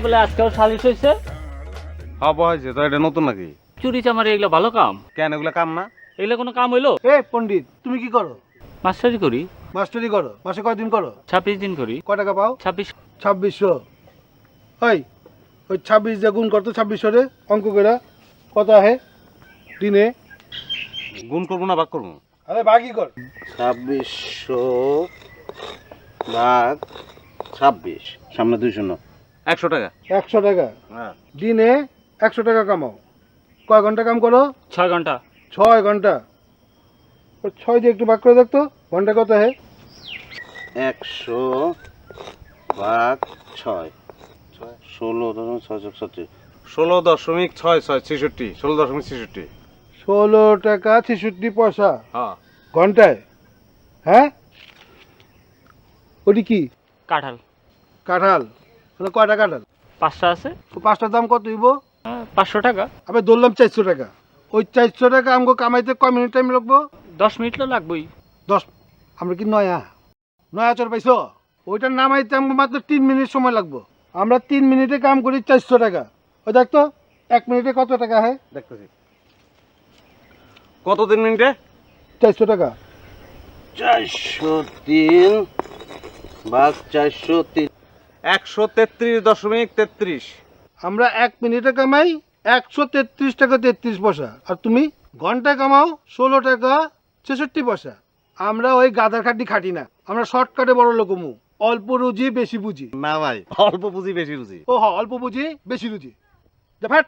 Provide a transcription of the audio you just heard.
বলে আজকেও সালিশ হয়েছে। হব হয়েছে তো, এটা নতুন নাকি? চুরি চামারি এগুলো ভালো কাম? কেন এগুলো কাম না? এগুলো কোনো কাম হইলো? এ পণ্ডিত, তুমি কি করো? মাস্টারি করি। মাস্টারি করো? মাসে কয়দিন করো? 26 দিন করি। কয় টাকা পাও? 26। 2600। ওই 26 দিয়ে গুণ করতো 2600 রে, অঙ্ক করে কত আহে দিনে? গুণ করবো না ভাগ করবো? আরে ভাগই কর। 2600 ভাগ 26, সামনে 2 শূন্য। 100 টাকা। 100 টাকা হ্যাঁ। দিনে 100 টাকা কামাও। কয় ঘন্টা কাম করো? 6 ঘন্টা। 6 ঘন্টা। 6 দিয়ে একটু ভাগ করে দেখতো, ঘন্টা কত আহে? 100 ভাগ 6, 16.666। 16.66, 16.66। 16 টাকা 66 পয়সা হ্যাঁ। ঘন্টায়। হ্যাঁ, ওটি কি? কাঁঠাল। কাঁঠাল? মানে কয়টা কাঁঠাল? 5টা আছে। তো 5টার দাম কত হইব? 500 টাকা। আমি ধরলাম 400 টাকা। ওই 400 টাকা আমাকে কামাইতে কয় মিনিট টাইম লাগবো? 10 মিনিট তো লাগবেই। 10। আমরা কি নয়া নয়া চর পাইছো? ওইটার নামাইতে আমাকে মাত্র 3 মিনিট সময় লাগবো। আমরা 3 মিনিটে কাম করি 400 টাকা। ওই দেখতো 1 মিনিটে কত টাকা হয়? দেখতেছি। কত 3 মিনিটে? 400 টাকা। 403 ভাগ 403। 133.33। আমরা 1 মিনিটে কামাই 133 টাকা 33 পয়সা। আর তুমি ঘন্টায় কামাও 16 টাকা 66 পয়সা। আমরা ওই গাধার খাটি খাটি না, আমরা শর্টকাটে বড় লোকমু। অল্প রুজি বেশি বুঝি। না ভাই, অল্প পুঁজি বেশি রুজি। ও হ্যাঁ, অল্প বুঝি বেশি রুজি। দে ফ্যাট।